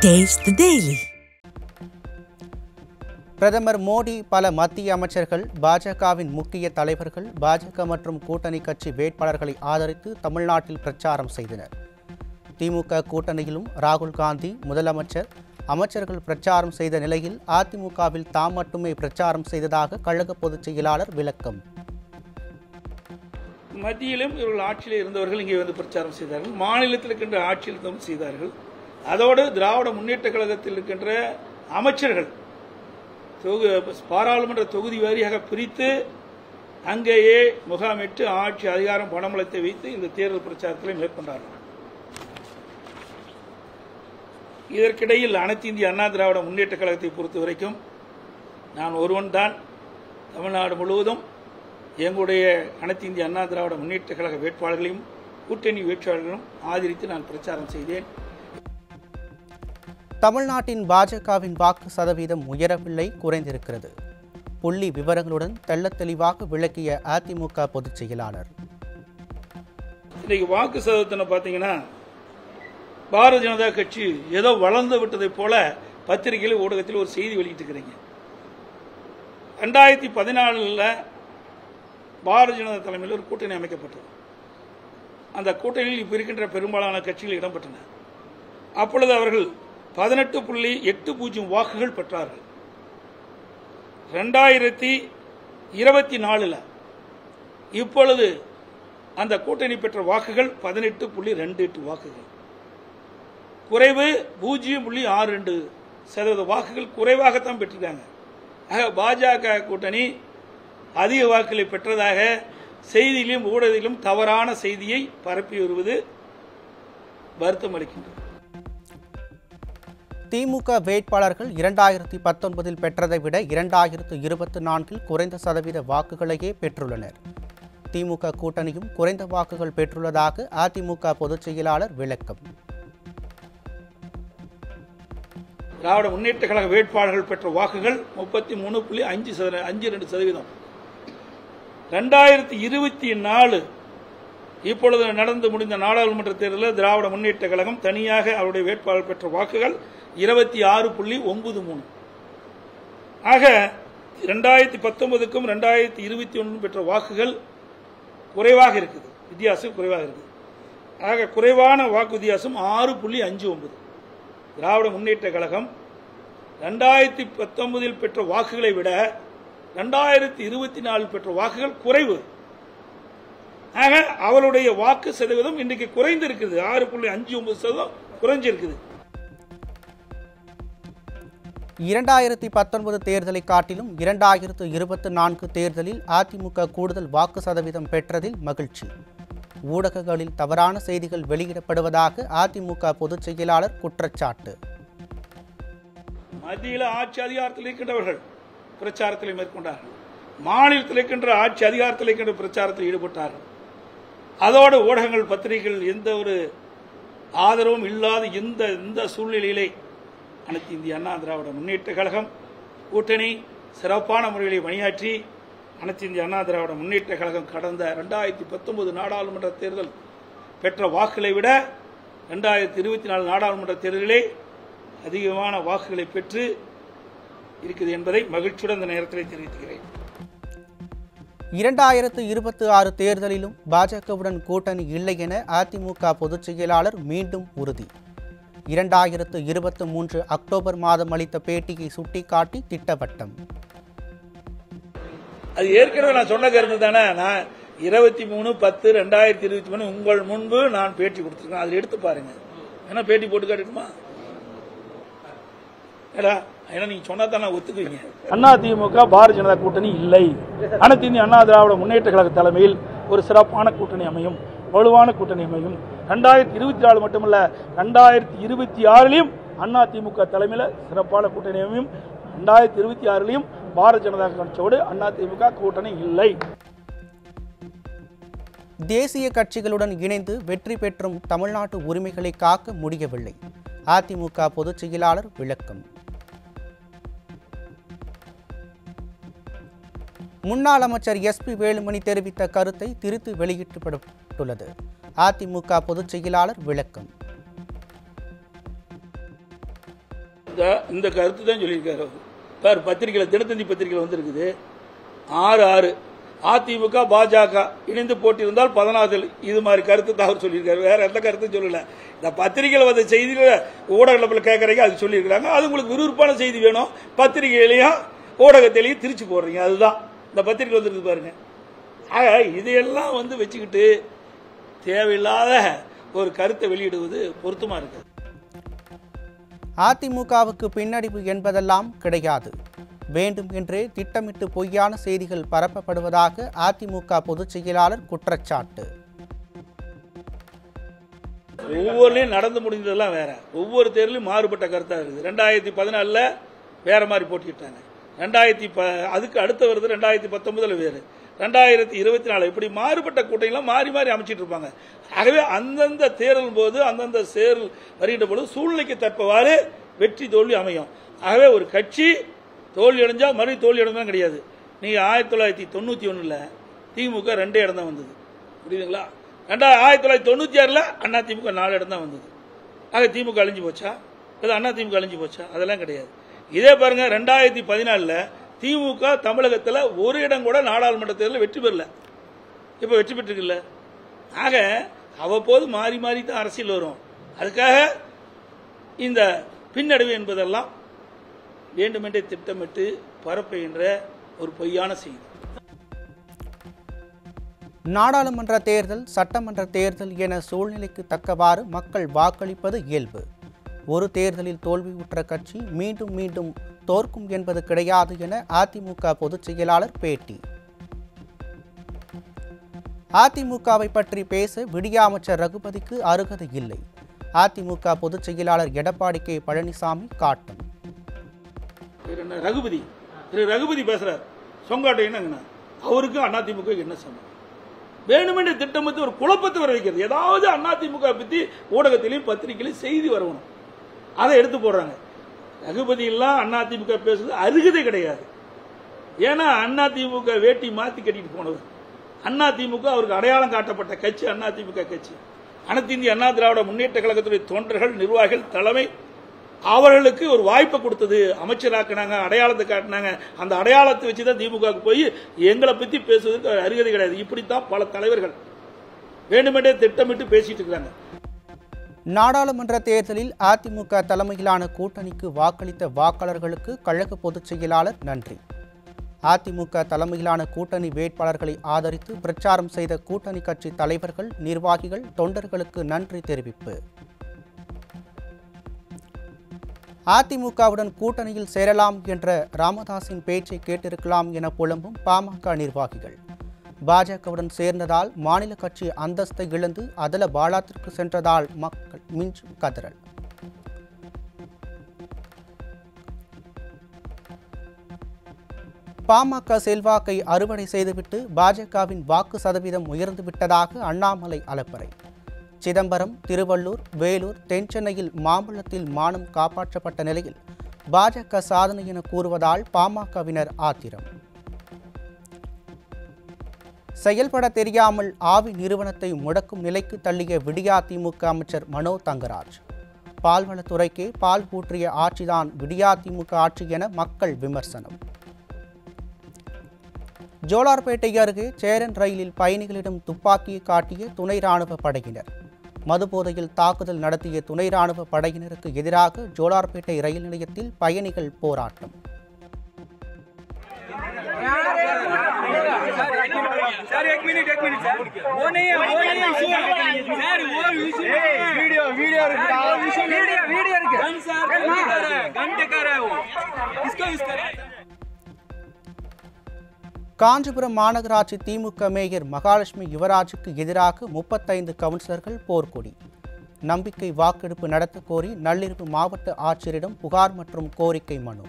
Taste the Daily. பிரதமர் மோடி பல மத்திய அமைச்சர்கள் பாஜகவின் முக்கிய தலைவர்கள் பாஜக மற்றும் கூட்டணி கட்சி வேட்பாளர்களை ஆதரித்து தமிழ்நாட்டில் பிரச்சாரம் செய்தனர். திமுக கூட்டணியிலும் ராகுல் காந்தி முதலமைச்சர் அமைச்சர்கள் பிரச்சாரம் செய்த நிலையில் அதிமுகவில் தாம் மட்டுமே பிரச்சாரம் செய்ததாக கழக பொதுச் செயலாளர் விளக்கம். மத்தியிலும் இவர்கள் ஆட்சியில் இருந்தவர்கள் இங்கே வந்து பிரச்சாரம் செய்தார்கள், மாநிலத்தில் இருக்கின்ற ஆட்சியில் இருந்தவர்கள் செய்தார்கள். அதோடு திராவிட முன்னேற்ற கழகத்தில் இருக்கின்ற அமைச்சர்கள் பாராளுமன்ற தொகுதி வாரியாக பிரித்து அங்கேயே முகாமிட்டு ஆட்சி அதிகாரம் பணமளத்தை வைத்து இந்த தேர்தல் பிரச்சாரத்தை மேற்கொண்டார்கள். இதற்கிடையில் அனைத்து இந்திய அண்ணா திராவிட முன்னேற்ற கழகத்தை பொறுத்தவரைக்கும் நான் ஒருவன் தான் தமிழ்நாடு முழுவதும் எங்களுடைய அனைத்து இந்திய அண்ணா திராவிட முன்னேற்ற கழக வேட்பாளர்களையும் கூட்டணி வேட்பாளர்களும் ஆதரித்து நான் பிரச்சாரம் செய்தேன். தமிழ்நாட்டின் பாஜகவின் வாக்கு சதவீதம் உயரவில்லை, குறைந்திருக்கிறது. புள்ளி விவரங்களுடன் தெள்ளத் தெளிவாக விளக்கிய அதிமுக பொதுச் செயலாளர். இன்னைக்கு வாக்கு சதவீதத்தை பார்த்தீங்கன்னா பாரதிய ஜனதா கட்சி ஏதோ வளர்ந்து விட்டதை போல பத்திரிகையில் ஊடகத்தில் ஒரு செய்தி வெளியிட்டு இருக்கிறீங்க. 2014 பாரதிய ஜனதா தலைமையில் ஒரு கூட்டணி அமைக்கப்பட்டது. அந்த கூட்டணியில் இப்ப இருக்கின்ற பெரும்பாலான கட்சிகள் இடம்பெற்றன. அப்பொழுது அவர்கள் 18.80 வாக்குகள் பெற்றார்கள். 2024 இப்பொழுது அந்த கூட்டணி பெற்ற வாக்குகள் 18.28 வாக்குகள், குறைவு 0.62% வாக்குகள் குறைவாகத்தான் பெற்றிருக்காங்க. ஆக பாஜக கூட்டணி அதிக வாக்குகளை பெற்றதாக செய்தியிலும் ஊடகத்திலும் தவறான செய்தியை பரப்பி வருவது வருத்தம் அளிக்கின்றது. திமுக வேட்பாளர்கள் 2019 பெற்றதை விட 2024 குறைந்த சதவீத வாக்குகளையே பெற்றுள்ளனர். திமுக கூட்டணியும் குறைந்த வாக்குகள் பெற்றுள்ளதாக அதிமுக பொதுச் செயலாளர் விளக்கம். திராவிட முன்னேற்ற கழக வேட்பாளர்கள் பெற்ற வாக்குகள் 33.52%. 2024 இப்பொழுது நடந்து முடிந்த நாடாளுமன்ற தேர்தலில் திராவிட முன்னேற்ற கழகம் தனியாக அவருடைய வேட்பாளர் பெற்ற வாக்குகள் 26.93. ஆக 2019க்கும் 2021 பெற்ற வாக்குகள் குறைவாக இருக்குது, வித்தியாசம் குறைவாக இருக்குது. ஆக குறைவான வாக்கு வித்தியாசம் 6.59. திராவிட முன்னேற்ற கழகம் 2019 பெற்ற வாக்குகளை விட 2024 பெற்ற வாக்குகள் குறைவு. ஆக அவருடைய வாக்கு சதவீதம் இன்றைக்கு குறைந்திருக்கிறது, 6.59% குறைஞ்சிருக்குது. 2019 தேர்தலை காட்டிலும் 2024 தேர்தலில் அதிமுக கூடுதல் வாக்கு சதவீதம் பெற்றதில் மகிழ்ச்சி. ஊடகங்களில் தவறான செய்திகள் வெளியிடப்படுவதாக அதிமுக பொதுச் செயலாளர் குற்றச்சாட்டு. மத்தியில் ஆட்சி அதிகாரத்தில் இருக்கின்றவர்கள் பிரச்சாரத்தில் மேற்கொண்டார்கள், மாநிலத்தில் இருக்கின்ற ஆட்சி அதிகாரத்தில் இருக்கின்ற பிரச்சாரத்தில் ஈடுபட்டார்கள். அதோடு ஊடகங்கள் பத்திரிகைகள் எந்த ஒரு ஆதரவும் இல்லாத இந்த சூழ்நிலையிலே அனைத்து இந்திய அண்ணா திராவிட முன்னேற்ற கழகம் கூட்டணி சிறப்பான முறையில் பணியாற்றி அனைத்து இந்திய அண்ணா திராவிட முன்னேற்ற கழகம் கடந்த 2019 நாடாளுமன்ற தேர்தல் பெற்ற வாக்குகளை விட 2024 நாடாளுமன்ற தேர்தலிலே அதிகமான வாக்குகளை பெற்று இருக்குது என்பதை மகிழ்ச்சியுடன் இந்த நேரத்தில் தெரிவிக்கிறேன். 2026 தேர்தலிலும் பாஜகவுடன் கூட்டணி இல்லை என அதிமுக பொதுச் செயலாளர் மீண்டும் உறுதி. 2023 அக்டோபர் மாதம் அளித்த பேட்டியை சுட்டிக்காட்டி திட்டவட்டம். அது ஏற்கனவே நான் சொன்ன கருத்து தானே. நான் 23/10/2023 உங்கள் முன்பு நான் பேட்டி கொடுத்திருக்கேன், அதில் எடுத்து பாருங்க. ஏன்னா பேட்டி போட்டு காட்டுமா? ஏன்னா நீங்க சொன்னா தான் நான் ஒத்துக்குவீங்க. அண்ணா திமுக பாரதிய ஜனதா கூட்டணி இல்லை. அனைத்து இந்திய அண்ணா திராவிட முன்னேற்ற கழக தலைமையில் ஒரு சிறப்பான கூட்டணி அமையும், வலுவான கூட்டணி அமையும். 2024 மட்டுமல்ல, 2026 அண்ணா திமுக தலைமையில் சிறப்பான கூட்டணி அமையும். 2026 பாரதிய ஜனதா கட்சியோடு அண்ணா திமுக கூட்டணி இல்லை. தேசிய கட்சிகளுடன் இணைந்து வெற்றி பெற்றும் தமிழ்நாட்டு உரிமைகளை காக்க முடியவில்லை. அதிமுக பொதுச் செயலாளர் விளக்கம். முன்னாள் அமைச்சர் எஸ்.பி. வேலுமணி தெரிவித்த கருத்தை திரித்து வெளியிடப்பட்டுள்ளது. அதிமுக பொதுச் செயலாளர் விளக்கம். இந்த கருத்து தான் சொல்லியிருக்காரு அவர். பார், பத்திரிகையில் தினத்தந்தி பத்திரிகையில் வந்திருக்குது. 6-6 அதிமுக பாஜக இணைந்து போட்டியிருந்தால் 14 இது மாதிரி கருத்து தான் அவர் சொல்லியிருக்காரு. வேற எந்த கருத்தும் சொல்லல. இந்த பத்திரிகையில் வந்த செய்திகளை ஊடகத்தில் கேட்கறீங்க, அது சொல்லியிருக்கிறாங்க. அது உங்களுக்கு விறுவிறுப்பான செய்தி வேணும், பத்திரிகையிலையும் ஊடகத்திலையும் திருச்சி போடுறீங்க. அதுதான் இந்த பத்திரிகை வந்துருக்கு பாருங்க. ஆக இதையெல்லாம் வச்சுக்கிட்டு தேவையில்லாத ஒரு கருத்தை வெளியிடுவது பொருத்தமா இருக்கு. அதிமுகவுக்கு பின்னடைவு என்பதெல்லாம் கிடையாது. வேண்டும் என்றே திட்டமிட்டு பொய்யான செய்திகள் பரப்பப்படுவதாக அதிமுக பொதுச் செயலாளர் குற்றச்சாட்டு. ஒவ்வொன்றையும் நடந்து முடிந்ததெல்லாம் வேற. ஒவ்வொரு தேர்தலும் மாறுபட்ட கருத்தா இருக்குது. 2014 வேற மாதிரி போட்டிட்டாங்க. அதுக்கு அடுத்த வருது 2019 வேறு, 2024 இப்படி மாறுபட்ட கூட்டணிலாம் மாறி மாறி அமைச்சிட்டு இருப்பாங்க. ஆகவே அந்தந்த தேர்தல் போது அந்தந்த தேர்தல் வருகின்ற பொழுது சூழ்நிலைக்கு தற்பவாறு வெற்றி தோல்வி அமையும். ஆகவே ஒரு கட்சி தோல்வி அடைஞ்சா மறுபடி தோல்வி அடைந்தான் கிடையாது. நீங்க 1991 திமுக 2 இடம் தான் வந்தது, புரியுதுங்களா? 1996 அண்ணா திமுக 4 இடம் தான் வந்தது. ஆக திமுக அழிஞ்சு போச்சா? அண்ணா திமுக அழிஞ்சு போச்சா? அதெல்லாம் கிடையாது. இதே பாருங்க, 2014 திமுக தமிழகத்தில் ஒரு இடம் கூட நாடாளுமன்ற தேர்தலில் வெற்றி பெறல. இப்ப வெற்றி பெற்றிருக்குல்ல. ஆக அவ்வப்போது மாறி மாறி தான் அரசியல் வரும். அதுக்காக இந்த பின்னடைவு என்பதெல்லாம் வேண்டுமென்றே திட்டமிட்டு பரப்புகின்ற ஒரு பொய்யான செய்தி. நாடாளுமன்ற தேர்தல், சட்டமன்ற தேர்தல் என சூழ்நிலைக்கு தக்கவாறு மக்கள் வாக்களிப்பது இயல்பு. ஒரு தேர்தலில் தோல்வியுற்ற கட்சி மீண்டும் மீண்டும் தோற்கும் என்பது கிடையாது என அதிமுக பொதுச் செயலாளர் பேட்டி. அதிமுகவை பற்றி பேச விடியா அமைச்சர் ரகுபதிக்கு அருகதை இல்லை. அதிமுக பொதுச் செயலாளர் எடப்பாடி கே பழனிசாமி காட்டும். ரகுபதி பேசுறார், சொங்காட்டை என்னங்கண்ணா, அவருக்கு அதிமுக என்ன சம்பந்தம்? வேணுமென்ற திட்டமிட்டு ஒரு குழப்பத்தை வர வைக்கிறது. ஏதாவது அதிமுக பத்தி ஊடகத்திலையும் பத்திரிகையிலும் செய்தி வரணும், அதை எடுத்து போடுறாங்க. ரகுபதி எல்லாம் அதிமுக பேசுறது அருகதை கிடையாது. ஏன்னா அதிமுக வேட்டி மாத்தி கட்டிட்டு போனவர். அதிமுக அவருக்கு அடையாளம் காட்டப்பட்ட கட்சி அதிமுக கட்சி. அனைத்து இந்திய அண்ணா திராவிட முன்னேற்ற கழகத்துடைய தொண்டர்கள், நிர்வாகிகள், தலைமை அவர்களுக்கு ஒரு வாய்ப்பை கொடுத்தது. அமைச்சராக்கினாங்க, அடையாளத்தை காட்டினாங்க. அந்த அடையாளத்தை வச்சுதான் திமுக போய் எங்களை பத்தி பேசுவதற்கு அருகதை கிடையாது. இப்படித்தான் பல தலைவர்கள் வேண்டுமென்றே திட்டமிட்டு பேசிட்டு இருக்காங்க. நாடாளுமன்ற தேர்தலில் அதிமுக தலைமையிலான கூட்டணிக்கு வாக்களித்த வாக்காளர்களுக்கு கழக பொதுச் செயலாளர் நன்றி. அதிமுக தலைமையிலான கூட்டணி வேட்பாளர்களை ஆதரித்து பிரச்சாரம் செய்த கூட்டணி கட்சி தலைவர்கள், நிர்வாகிகள், தொண்டர்களுக்கு நன்றி தெரிவிப்பு. அதிமுகவுடன் கூட்டணியில் சேரலாம் என்ற ராமதாஸின் பேச்சை கேட்டிருக்கலாம் என புலம்பும் பாமக நிர்வாகிகள். பாஜகவுடன் சேர்ந்ததால் மாநில கட்சி அந்தஸ்தை இழந்து அதல பாலாத்திற்கு சென்றதால் மக்கள் மிஞ்சும் கதறல். பாமக செல்வாக்கை அறுவடை செய்துவிட்டு பாஜகவின் வாக்கு சதவீதம் உயர்ந்து விட்டதாக அண்ணாமலை அலப்பறை. சிதம்பரம், திருவள்ளூர், வேலூர், தென்சென்னையில் மாம்பழத்தில் மானம் காப்பாற்றப்பட்ட நிலையில் பாஜக சாதனை என கூறுவதால் பாமகவினர் ஆத்திரம். செயல்பட தெரியாமல் ஆவி நிறுவனத்தை முடக்கும் நிலைக்கு தள்ளிய விடியா திமுக அமைச்சர் மனோ தங்கராஜ். பால்வளத்துறைக்கே பால் ஊற்றிய ஆட்சிதான் விடியா திமுக ஆட்சி என மக்கள் விமர்சனம். ஜோலார்பேட்டை அருகே சேரன் ரயிலில் பயணிகளிடம் துப்பாக்கியை காட்டிய துணை ராணுவ படையினர். மதுபோதையில் தாக்குதல் நடத்திய துணை ராணுவ படையினருக்கு எதிராக ஜோலார்பேட்டை ரயில் நிலையத்தில் பயணிகள் போராட்டம். காஞ்சிபுரம் மாநகராட்சி திமுக மேயர் மகாலட்சுமி யுவராஜுக்கு எதிராக 35 கவுன்சிலர்கள் போர்க்கொடி. நம்பிக்கை வாக்கெடுப்பு நடத்த கோரி நள்ளிரவு மாவட்ட ஆட்சியரிடம் புகார் மற்றும் கோரிக்கை மனு.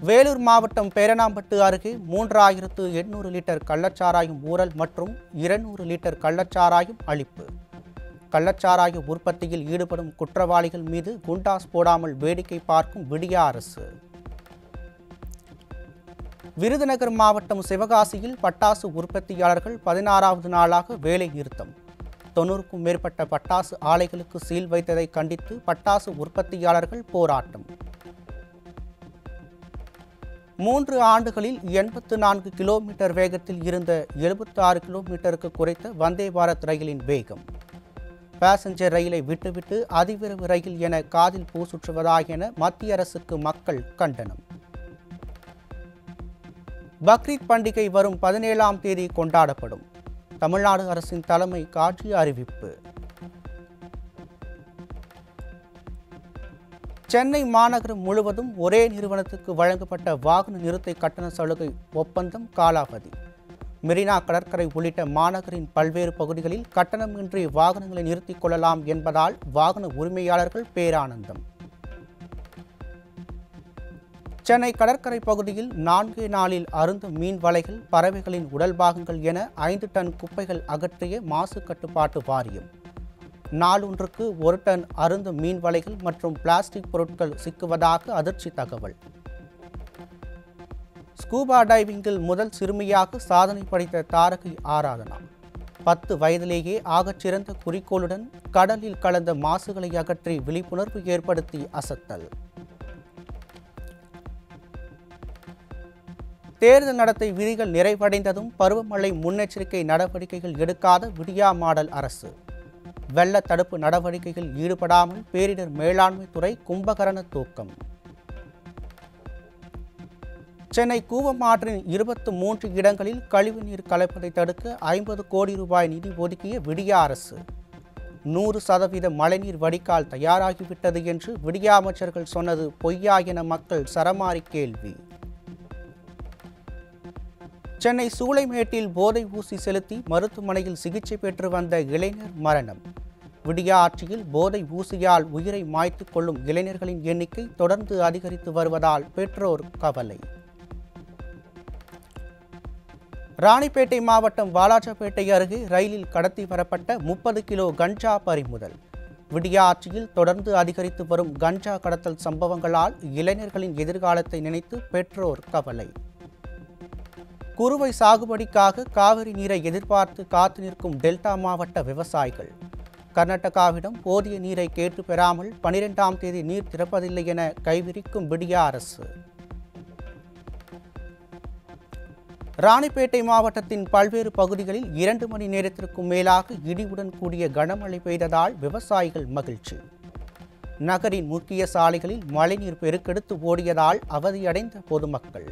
வேலூர் மாவட்டம் பேரணாம்பட்டு அருகே 3800 லிட்டர் கள்ளச்சாராயம் ஊறல் மற்றும் 200 லிட்டர் கள்ளச்சாராயம் அளிப்பு. கள்ளச்சாராய உற்பத்தியில் ஈடுபடும் குற்றவாளிகள் மீது குண்டாஸ் போடாமல் வேடிக்கை பார்க்கும் விடியா அரசு. விருதுநகர் மாவட்டம் சிவகாசியில் பட்டாசு உற்பத்தியாளர்கள் 16வது நாளாக வேலை நிறுத்தம். 90க்கும் மேற்பட்ட பட்டாசு ஆலைகளுக்கு சீல் வைத்ததை கண்டித்து பட்டாசு உற்பத்தியாளர்கள் போராட்டம். 3 ஆண்டுகளில் 84 கிலோமீட்டர் வேகத்தில் இருந்த 76 கிலோமீட்டருக்கு குறைத்த வந்தே பாரத் ரயிலின் வேகம். பாசஞ்சர் ரயிலை விட்டுவிட்டு அதிவிரைவு ரயில் என காதில் பூ சுற்றுவதாகென மத்திய அரசுக்கு மக்கள் கண்டனம். பக்ரீத் பண்டிகை வரும் 17ஆம் தேதி கொண்டாடப்படும். தமிழ்நாடு அரசின் தலைமை காட்சி அறிவிப்பு. சென்னை மாநகரம் முழுவதும் ஒரே நிறுவனத்துக்கு வழங்கப்பட்ட வாகன நிறுத்த கட்டண சலுகை ஒப்பந்தம் காலாவதி. மெரினா கடற்கரை உள்ளிட்ட மாநகரின் பல்வேறு பகுதிகளில் கட்டணமின்றி வாகனங்களை நிறுத்திக் கொள்ளலாம் என்பதால் வாகன உரிமையாளர்கள் பேரானந்தம். சென்னை கடற்கரை பகுதியில் 4 நாளில் அருந்தும் மீன் வலைகள், பறவைகளின் உடல் பாகங்கள் என 5 டன் குப்பைகள் அகற்றிய மாசு கட்டுப்பாட்டு வாரியம். நாளொன்றுக்கு 1 டன் அருந்தும் மீன் வலைகள் மற்றும் பிளாஸ்டிக் பொருட்கள் சிக்குவதாக அதிர்ச்சி தகவல். ஸ்கூபா டைவிங்கில் முதல் சிறுமியாக சாதனை படைத்த தாரகை ஆராதனா 10 வயதிலேயே ஆகச்சிறந்த குறிக்கோளுடன் கடலில் கலந்த மாசுகளை அகற்றி விழிப்புணர்வு ஏற்படுத்தி அசத்தல். தேர்தல் நடத்தை விதிகள் நிறைவடைந்ததும் பருவமழை முன்னெச்சரிக்கை நடவடிக்கைகள் எடுக்காத விடியா மாடல் அரசு. வெள்ள தடுப்பு நடவடிக்கைகளில் ஈடுபடாமல் பேரிடர் மேலாண்மை துறை கும்பகரண தூக்கம். சென்னை கூவம் ஆற்றின் 23 இடங்களில் கழிவுநீர் கலப்பதை தடுக்க 50 கோடி ரூபாய் நிதி ஒதுக்கிய விடியா அரசு. 100% மழைநீர் வடிகால் தயாராகிவிட்டது என்று விடியா அமைச்சர்கள் சொன்னது பொய்யா என மக்கள் சரமாரி கேள்வி. சென்னை சூளைமேட்டில் போதை ஊசி செலுத்தி மருத்துவமனையில் சிகிச்சை பெற்று வந்த இளைஞர் மரணம். விடியா ஆட்சியில் போதை ஊசியால் உயிரை மாய்த்து கொள்ளும் இளைஞர்களின் எண்ணிக்கை தொடர்ந்து அதிகரித்து வருவதால் பெற்றோர் கவலை. ராணிப்பேட்டை மாவட்டம் வாலாஜாபேட்டை அருகே ரயிலில் கடத்தி வரப்பட்ட 30 கிலோ கஞ்சா பறிமுதல். விடியா ஆட்சியில் தொடர்ந்து அதிகரித்து வரும் கஞ்சா கடத்தல் சம்பவங்களால் இளைஞர்களின் எதிர்காலத்தை நினைத்து பெற்றோர் கவலை. குறுவை சாகுபடிக்காக காவிரி நீரை எதிர்பார்த்து காத்து நிற்கும் டெல்டா மாவட்ட விவசாயிகள். கர்நாடகாவிடம் போதிய நீரை கேட்டு பெறாமல் 12ஆம் தேதி நீர் திறப்பதில்லை என கைவிரிக்கும் விடியா அரசு. ராணிப்பேட்டை மாவட்டத்தின் பல்வேறு பகுதிகளில் 2 மணி நேரத்திற்கும் மேலாக இடியுடன் கூடிய கனமழை பெய்ததால் விவசாயிகள் மகிழ்ச்சி. நகரின் முக்கிய சாலைகளில் மழைநீர் பெருக்கெடுத்து ஓடியதால் அவதியடைந்த பொதுமக்கள்.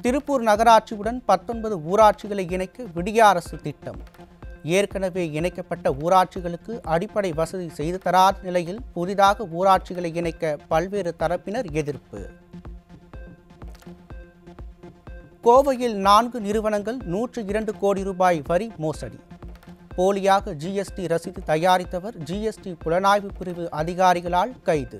திருப்பூர் நகராட்சியுடன் 19 ஊராட்சிகளை இணைக்க விடியா அரசு திட்டம். ஏற்கனவே இணைக்கப்பட்ட ஊராட்சிகளுக்கு அடிப்படை வசதி செய்து தராத நிலையில் புதிதாக ஊராட்சிகளை இணைக்க பல்வேறு தரப்பினர் எதிர்ப்பு. கோவையில் 4 நிறுவனங்கள் 102 கோடி ரூபாய் வரி மோசடி. போலியாக ஜிஎஸ்டி ரசீது தயாரித்தவர் ஜிஎஸ்டி புலனாய்வு பிரிவு அதிகாரிகளால் கைது.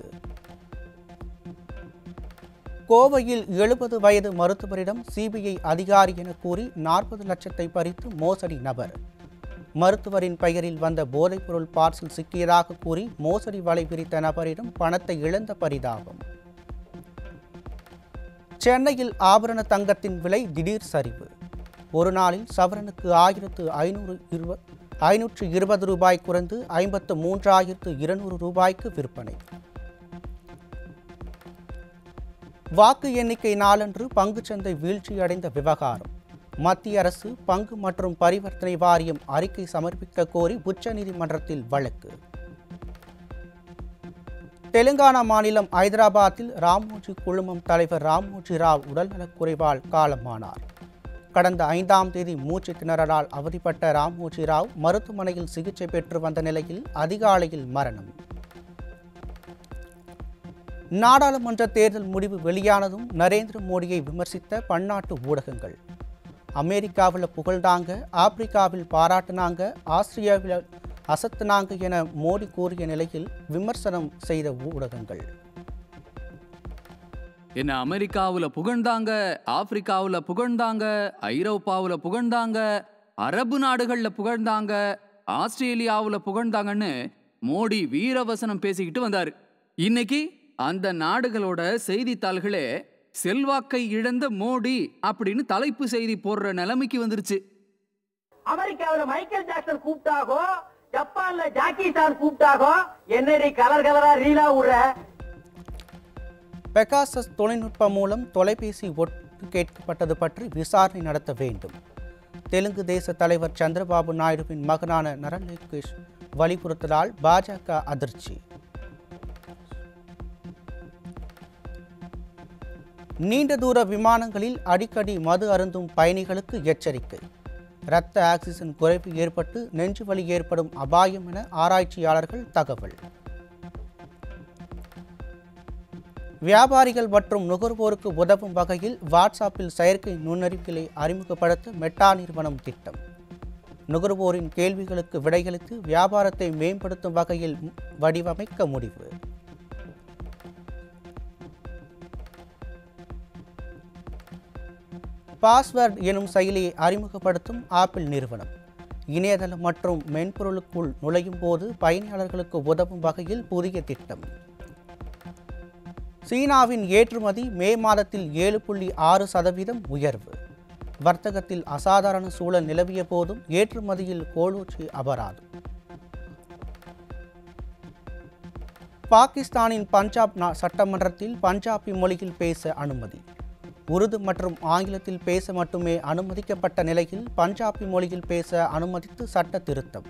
கோவையில் 70 வயது மருத்துவரிடம் சிபிஐ அதிகாரி என கூறி 40 லட்சத்தை பறித்து மோசடி நபர். மருத்துவரின் பெயரில் வந்த போதைப்பொருள் பார்சல் சிக்கியதாக கூறி மோசடி வலை விரித்த நபரிடம் பணத்தை இழந்த பரிதாபம். சென்னையில் ஆபரண தங்கத்தின் விலை திடீர் சரிவு. ஒரு நாளில் சவரனுக்கு 1520 ரூபாய் குறைந்து 53,200 ரூபாய்க்கு விற்பனை. வாக்கு எண்ணிக்கை நாளன்று பங்குச்சந்தை வீழ்ச்சியடைந்த விவகாரம். மத்திய அரசு பங்கு மற்றும் பரிவர்த்தனை வாரியம் அறிக்கை சமர்ப்பிக்க கோரி உச்சநீதிமன்றத்தில் வழக்கு. தெலுங்கானா மாநிலம் ஐதராபாத்தில் ராமோஜி குழுமம் தலைவர் ராமோஜி ராவ் உடல்நலக்குறைவால் காலமானார். கடந்த 5ஆம் தேதி மூச்சு திணறலால் அவதிப்பட்ட ராமோஜி ராவ் மருத்துவமனையில் சிகிச்சை பெற்று வந்த நிலையில் அதிகாலையில் மரணம். நாடாளுமன்ற தேர்தல் முடிவு வெளியானதும் நரேந்திர மோடியை விமர்சித்த பன்னாட்டு ஊடகங்கள். அமெரிக்காவில் புகழ்ந்தாங்க, ஆப்பிரிக்காவில் பாராட்டினாங்க, ஆஸ்திரேலியாவில் அசத்துனாங்க என மோடி கூறிய நிலையில் விமர்சனம் செய்த ஊடகங்கள். என்ன அமெரிக்காவில் புகழ்ந்தாங்க, ஆப்பிரிக்காவில் புகழ்ந்தாங்க, ஐரோப்பாவில் புகழ்ந்தாங்க, அரபு நாடுகளில் புகழ்ந்தாங்க, ஆஸ்திரேலியாவில் புகழ்ந்தாங்கன்னு மோடி வீரவசனம் பேசிக்கிட்டு வந்தார். இன்னைக்கு அந்த நாடுகளோட செய்தித்தாள்களே செல்வாக்கை இழந்த மோடி அப்படின்னு தலைப்பு செய்தி போடுற நிலைமைக்கு வந்துருச்சு. அமெரிக்காவில மைக்கேல் ஜாக்சன் கூப்பிட்டாகோ, ஜப்பான்ல ஜாக்கி சான் கூப்பிட்டாகோ, என்னடி கலர் கலரா ரீலா விடுற? பெகாசஸ் தொழில்நுட்பம் மூலம் தொலைபேசி ஒட்டு கேட்கப்பட்டது பற்றி விசாரணை நடத்த வேண்டும். தெலுங்கு தேச தலைவர் சந்திரபாபு நாயுடுவின் மகனான நரலோகேஷ் வலியுறுத்தலால் பாஜக அதிர்ச்சி. நீண்ட தூர விமானங்களில் அடிக்கடி மது அருந்தும் பயணிகளுக்கு எச்சரிக்கை. இரத்த ஆக்சிஜன் குறைவு ஏற்பட்டு நெஞ்சு வலி ஏற்படும் அபாயம் என ஆராய்ச்சியாளர்கள் தகவல். வியாபாரிகள் மற்றும் நுகர்வோருக்கு உதவும் வகையில் வாட்ஸ்அப்பில் செயற்கை நுண்ணறிவுகளை அறிமுகப்படுத்த மெட்டா நிறுவனம் திட்டம். நுகர்வோரின் கேள்விகளுக்கு விடையளித்து வியாபாரத்தை மேம்படுத்தும் வகையில் வடிவமைக்க முடிவு. பாஸ்வேர்ட் எனும் செயலியை அறிமுகப்படுத்தும் ஆப்பிள் நிறுவனம். இணையதளம் மற்றும் மென்பொருளுக்குள் நுழையும் போது பயனாளர்களுக்கு உதவும் வகையில் புதிய திட்டம். சீனாவின் ஏற்றுமதி மே மாதத்தில் 7.6% உயர்வு. வர்த்தகத்தில் அசாதாரண சூழல் நிலவிய போதும் ஏற்றுமதியில் கோலோச்சி அபராதம். பாகிஸ்தானின் பஞ்சாப் சட்டமன்றத்தில் பஞ்சாபி மொழியில் பேச அனுமதி. உருது மற்றும் ஆங்கிலத்தில் பேச மட்டுமே அனுமதிக்கப்பட்ட நிலையில் பஞ்சாபி மொழியில் பேச அனுமதித்து சட்ட திருத்தம்.